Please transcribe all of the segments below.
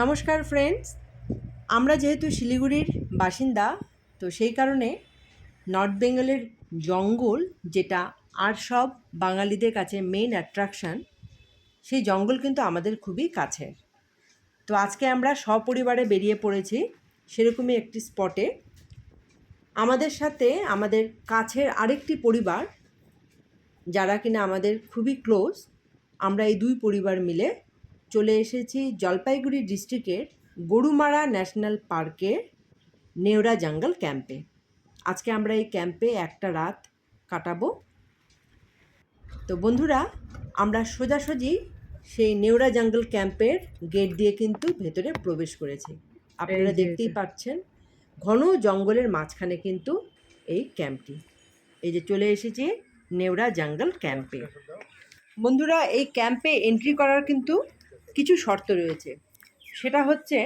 নমস্কার ফ্রেন্ডস, আমরা যেহেতু শিলিগুড়ির বাসিন্দা, তো সেই কারণে নর্থ বেঙ্গলের জঙ্গল, যেটা আর সব বাঙালিদের কাছে মেইন অ্যাট্রাকশান, সেই জঙ্গল কিন্তু আমাদের খুবই কাছের। তো আজকে আমরা সপরিবারে বেরিয়ে পড়েছি সেরকমই একটি স্পটে। আমাদের সাথে আমাদের কাছের আরেকটি পরিবার, যারা কিনা আমাদের খুবই ক্লোজ, আমরা এই দুই পরিবার মিলে চলে এসেছি জলপাইগুড়ি ডিস্ট্রিক্টের গরুমারা ন্যাশনাল পার্কের নেওড়া জঙ্গল ক্যাম্পে। আজকে আমরা এই ক্যাম্পে একটা রাত কাটাবো। তো বন্ধুরা, আমরা সোজাসুজি সেই নেওড়া জঙ্গল ক্যাম্পের গেট দিয়ে কিন্তু ভেতরে প্রবেশ করেছি। আপনারা দেখতেই পাচ্ছেন ঘন জঙ্গলের মাঝখানে কিন্তু এই ক্যাম্পটি। এই যে চলে এসেছি নেওড়া জঙ্গল ক্যাম্পে। বন্ধুরা, এই ক্যাম্পে এন্ট্রি করার কিন্তু কিছু শর্ত রয়েছে। সেটা হচ্ছে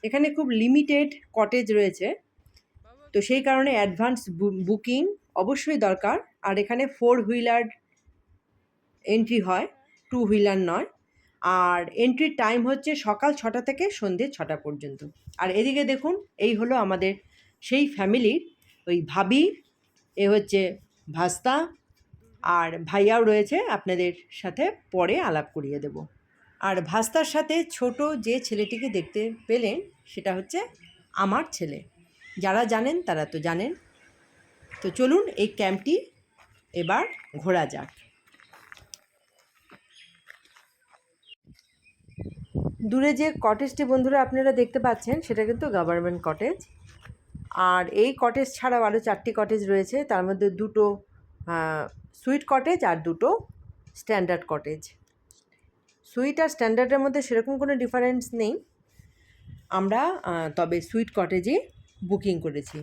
এখানে খুব লিমিটেড কটেজ রয়েছে, তো সেই কারণে অ্যাডভান্স বুকিং অবশ্যই দরকার। আর এখানে 4 হুইলার এন্ট্রি হয়, 2 হুইলার নয়। আর এন্ট্রির টাইম হচ্ছে সকাল 6টা থেকে সন্ধ্যে 6টা পর্যন্ত। আর এদিকে দেখুন, এই হলো আমাদের সেই ফ্যামিলির ওই ভাবি, এ হচ্ছে ভাস্তা, আর ভাইয়াও রয়েছে, আপনাদের সাথে পরে আলাপ করিয়ে দেব। আর ভাস্তার সাথে ছোট যে ছেলেটিকে দেখতে পেলেন, সেটা হচ্ছে আমার ছেলে। যারা জানেন তারা তো জানেন। তো চলুন এই ক্যাম্পটি এবার ঘোরা যাক। দূরে যে কটেজটি বন্ধুরা আপনারা দেখতে পাচ্ছেন, সেটা কিন্তু গভর্নমেন্ট কটেজ। আর এই কটেজ ছাড়াও আরও 4টি কটেজ রয়েছে, তার মধ্যে 2টো সুইট কটেজ আর 2টো স্ট্যান্ডার্ড কটেজ। সুইট আর স্ট্যান্ডার্ডের মধ্যে সেরকম কোনো ডিফারেন্স নেই। আমরা তবে সুইট কটেজে बुकिंग করেছি।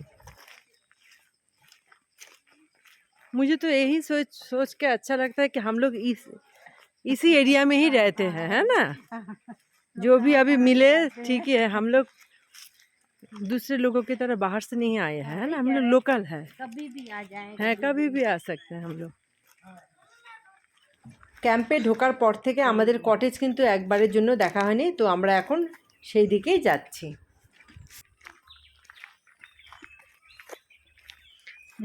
मुझे तो यही सोच के अच्छा लगता है कि हम लोग इसी एरिया में ही रहते हैं, है ना। जो भी अभी मिले ठीक ही है, हम लोग दूसरे लोगों की तरह बाहर से नहीं आए हैं, है ना। हम लोग लोकल है, कभी भी आ जाए, है कभी भी आ सकते हैं हम लोग। ক্যাম্পে ঢোকার পর থেকে আমাদের কটেজ কিন্তু একবারের জন্য দেখা হয়নি, তো আমরা এখন সেই দিকেই যাচ্ছি।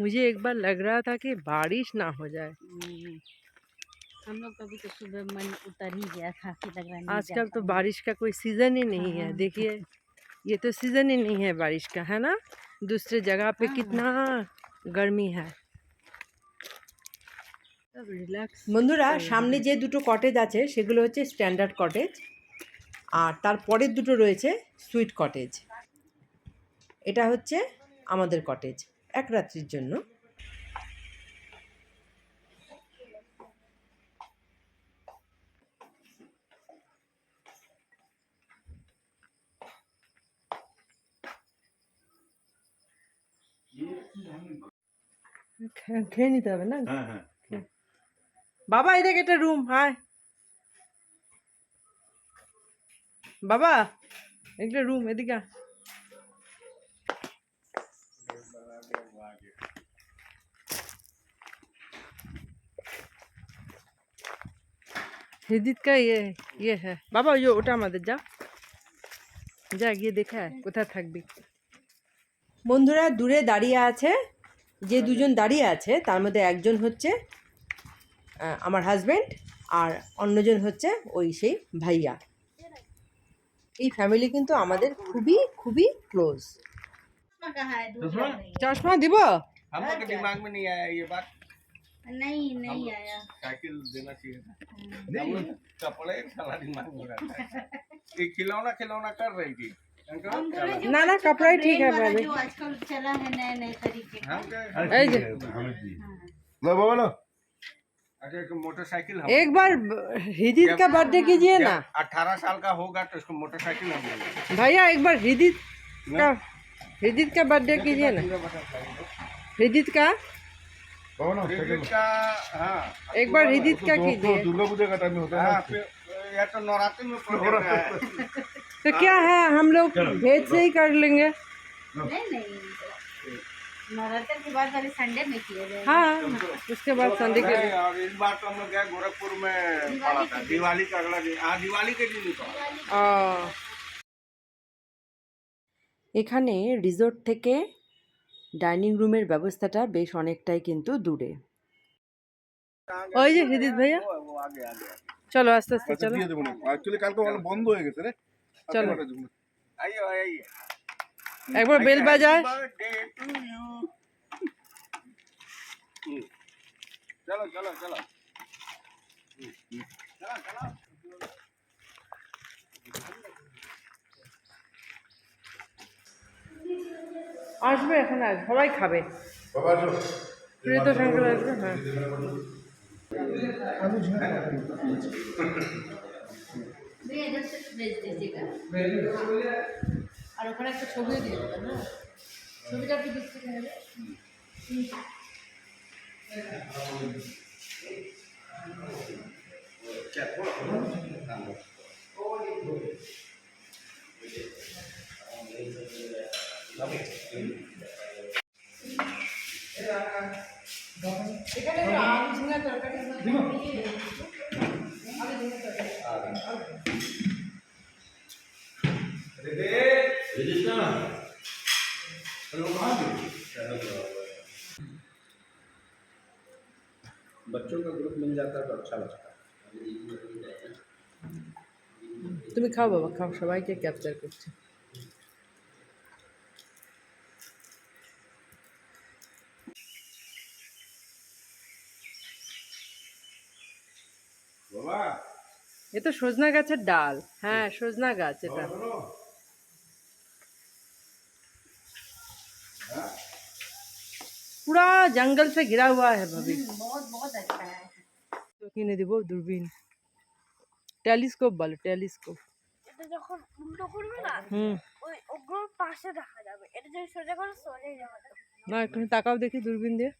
मुझे एक बार लग रहा था कि बारिश ना हो जाए। हम लोग कभी तो सुबह मन उतर ही गया था कि लग रहा नहीं। आजकल तो बारिश का कोई सीज़न ही नहीं है। देखिए, ये तो सीज़न ही नहीं है बारिश का, है ना। दूसरे जगह पे कितना गर्मी है। বন্ধুরা, সামনে যে দুটো কটেজ আছে সেগুলো হচ্ছে স্ট্যান্ডার্ড কটেজ, আর তার পরের দুটো রয়েছে সুইট কটেজ। এটা হচ্ছে আমাদের কটেজ এক রাত্রির জন্য। খেয়ে নিতে হবে না। বাবা, এদিকে একটা রুম। হায় বাবা, একটা রুম এদিকে। हृदित का ये है बाबा, ये ওটা আমাদের। যা গিয়ে দেখা কোথায় থাকবি। বন্ধুরা, দূরে দাঁড়িয়ে আছে যে দুজন দাঁড়িয়ে আছে, তার মধ্যে একজন হচ্ছে আমার হাজব্যান্ড, আর অন্যজন হচ্ছে ওই সেই ভাইয়া। এই ফ্যামিলি কিন্তু আমাদের খুবই খুবই ক্লোজ। চশমা দিব? हमको दिमाग में नहीं आया ये बात। नहीं आया। साइकिल देना चाहिए था। नहीं कपड़े साला दिमाग में रहता है। ये खिलौना कर रही थी। ना ना, कपड़ा ही ठीक है भाभी। जो आजकल चला है नए तरीके का। बोलो। अच्छा, एक मोटरसाइकिल एक बार हृदित का बर्थडे कीजिए ना। 18 साल का होगा तो उसको मोटरसाइकिल हम देंगे। भैया, एक बार हृदित का बर्थडे कीजिए ना। हृदित का हाँ, एक बार हृदित का कीजिए। दुर्गा पूजा का टाइम होता है या तो नवरात्रि में प्रोग्राम है। तो क्या है, हम लोग भेज से ही कर लेंगे। नहीं नवरात्र के बाद वाले संडे में किए गए। हाँ, उसके बाद संडे के। और इस बार तो हम लोग गए गोरखपुर में पड़ा था, दिवाली का अगला दिन। हाँ, दिवाली के दिन ही पड़ा। এখানে রিসোর্ট থেকে ডাইনিং রুমের ব্যবস্থাটা বেশ অনেকটাই কিন্তু দূরে। ওই যে হৃদিত ভাইয়া, वो आगे आगे आगे চলো আস্তে আস্তে আচ্ছা চলো দিয়ে দেবো না অ্যাকচুয়ালি কালকে ওগুলো বন্ধ হয়ে গেছে রে চলো। आइए आइए একবার বেল বাজায়। बर्थडे टू यू चलो चलो चलो चलो चलो আসবে এখন, আসবে সবাই খাবে। বাবা আসো প্রীত শঙ্কর আসবে, হ্যাঁ। भैया इधर से भेज दीजिएगा और ওখানে একটা ছবিও দিয়ে দেবেন না, ছবিটা আপনি দেখতে পারেন। এখানে আলু ঝিঙা তরকারি बच्चों का ग्रुप मिल जाता है तो अच्छा लगता है তুমি খাও বাবা, খাও, সবাইকে ক্যাপচার করছে। बाबा এ তো সজনা গাছের ডাল, হ্যাঁ সজনা গাছ এটা। पूरा जंगल से घिरा हुआ है भाभी। बहुत बहुत अच्छा है। তো কিনে দিব দূরবীন, টেলিস্কোপ বলে, টেলিস্কোপ। এটা যখন উল্টো করবে না হুম, ওই ওগুলোর পাশে দেখা যাবে, এটা যদি সোজা করে সোজাই দেখা যাবে। না একটু তাকাও দেখি দূরবীন দিয়ে।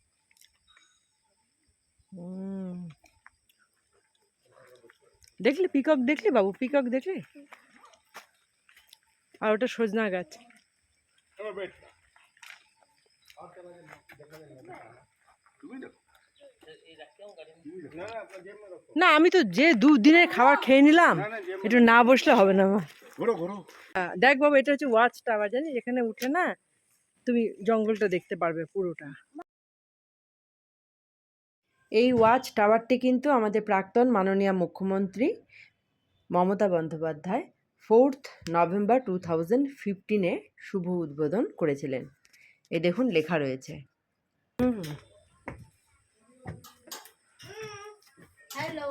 দেখলি পিকক, দেখলি বাবু পিকক দেখলি? আর ওটা সজনা গাছ। না আমি তো যে দুদিনের খাবার খেয়ে নিলাম, একটু না বসলে হবে না আমার। ঘোরো ঘোরো দেখ বাবু, এটা হচ্ছে ওয়াচ টাওয়ার, জানিস? এখানে উঠে না তুমি জঙ্গলটা দেখতে পারবে পুরোটা। এই ওয়াচ টাওয়ারটি কিন্তু আমাদের প্রাক্তন মাননীয় মুখ্যমন্ত্রী মমতা বন্দ্যোপাধ্যায় 4th নভেম্বর 2015-এ শুভ উদ্বোধন করেছিলেন। এই দেখুন লেখা রয়েছে। हेलो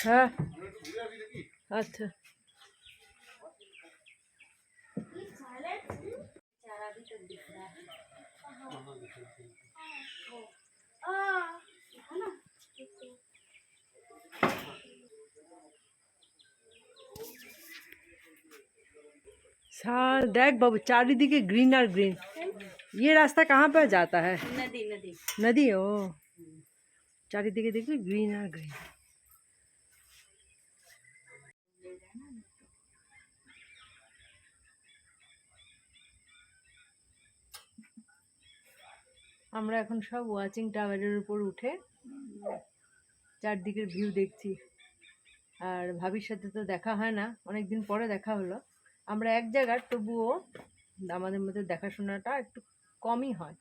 হ্যাঁ আচ্ছা। चारा भी तो दिख रहा है। है ना? देख बाबू चारिदिके ग्रीन और ग्रीन। ये रास्ता कहाँ पर जाता है? नदी नदी नदी, ओ चारिदिके देखिए ग्रीन और ग्रीन। আমরা এখন সব ওয়াচিং টাওয়ারের উপর উঠে চারদিকের ভিউ দেখছি। আর ভাবির সাথে তো দেখা হয় না, অনেক দিন পরে দেখা হলো। আমরা এক জায়গার, তবুও আমাদের মধ্যে দেখাশোনাটা একটু কমই হয়।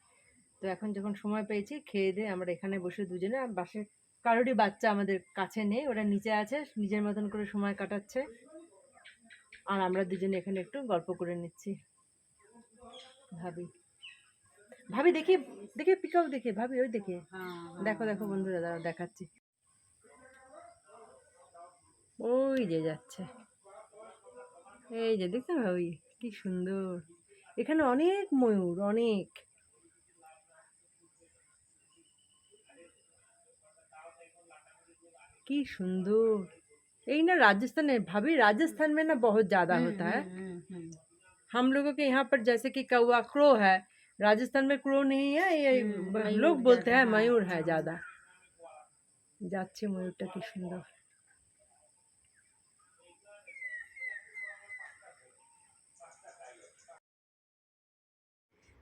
তো এখন যখন সময় পেয়েছি, খেয়ে দিয়ে আমরা এখানে বসে দুজনে, বাসে কারোরই বাচ্চা আমাদের কাছে নেই, ওরা নিচে আছে নিজের মতন করে সময় কাটাচ্ছে, আর আমরা দুজনে এখানে একটু গল্প করে নিচ্ছি। ভাবি ভাবি দেখি দেখি পিকক দেখে, ভাবি ওই দেখে, দেখো দেখো বন্ধুরা, দাঁড়াও দেখাচ্ছি। ওই যে যাচ্ছে, এই যে দেখতে ভাবি কি সুন্দর। এখানে অনেক ময়ূর, অনেক। কি সুন্দর। এই না राजस्थान है भाभी, राजस्थान में ना बहुत ज्यादा होता है। हम लोगों के यहाँ पर जैसे कि कौवा क्रो है, राजस्थान में क्रो नहीं है, ये लोग बोलते हैं मयूर है ज्यादा। যাচ্ছে ময়ূরটা, কি সুন্দর।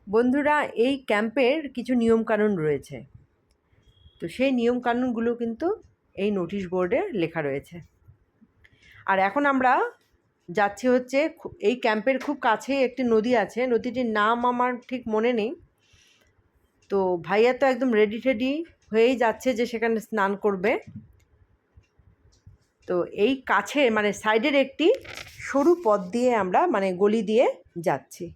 বন্ধুরা, এই ক্যাম্পের কিছু নিয়মকানুন রয়েছে। তো সেই নিয়মকানুনগুলো কিন্তু এই নোটিশ বোর্ডে লেখা রয়েছে। আর এখন আমরা যাচ্ছি হচ্ছে এই ক্যাম্পের খুব কাছেই একটি নদী আছে, নদীটির নাম আমার ঠিক মনে নেই। তো ভাইয়া তো একদম রেডি টেডি হয়েই যাচ্ছে যে সেখানে স্নান করবে। তো এই কাছে মানে সাইডের একটি সরু পথ দিয়ে আমরা মানে গলি দিয়ে যাচ্ছি।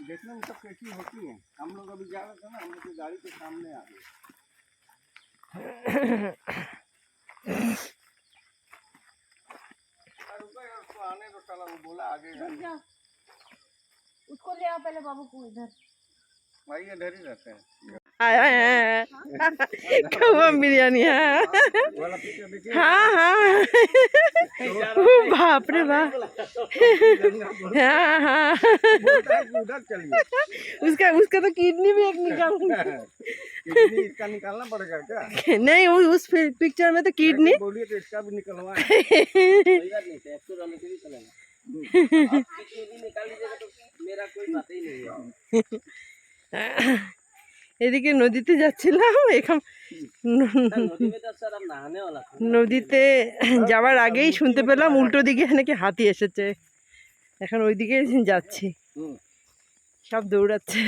देखने में सब कैसी होती है। हम लोग अभी जा रहे थे ना, हम लोग की गाड़ी के सामने आ गई। रुको यार, उसको आने दो साला, वो बोला आगे गाड़ी। उसको ले आओ पहले बाबू को इधर। भाई इधर ही रहते हैं। कौवा बिरयानी, हाँ वाला पीछे देखिए। हाँ हाँ बाप रे बाप, हाँ हाँ उधर चलिए। उसका तो किडनी भी एक निकाल किडनी इसका निकालना पड़ेगा क्या? नहीं, उस पिक्चर में तो किडनी। बोलिए तो इसका भी निकलवाएं। এদিকে নদীতে যাচ্ছিলাম, এখন নদীতে যাওয়ার আগেই শুনতে পেলাম উল্টো দিকে নাকি হাতি এসেছে। এখন ওইদিকে যাচ্ছি, সব দৌড়াচ্ছে।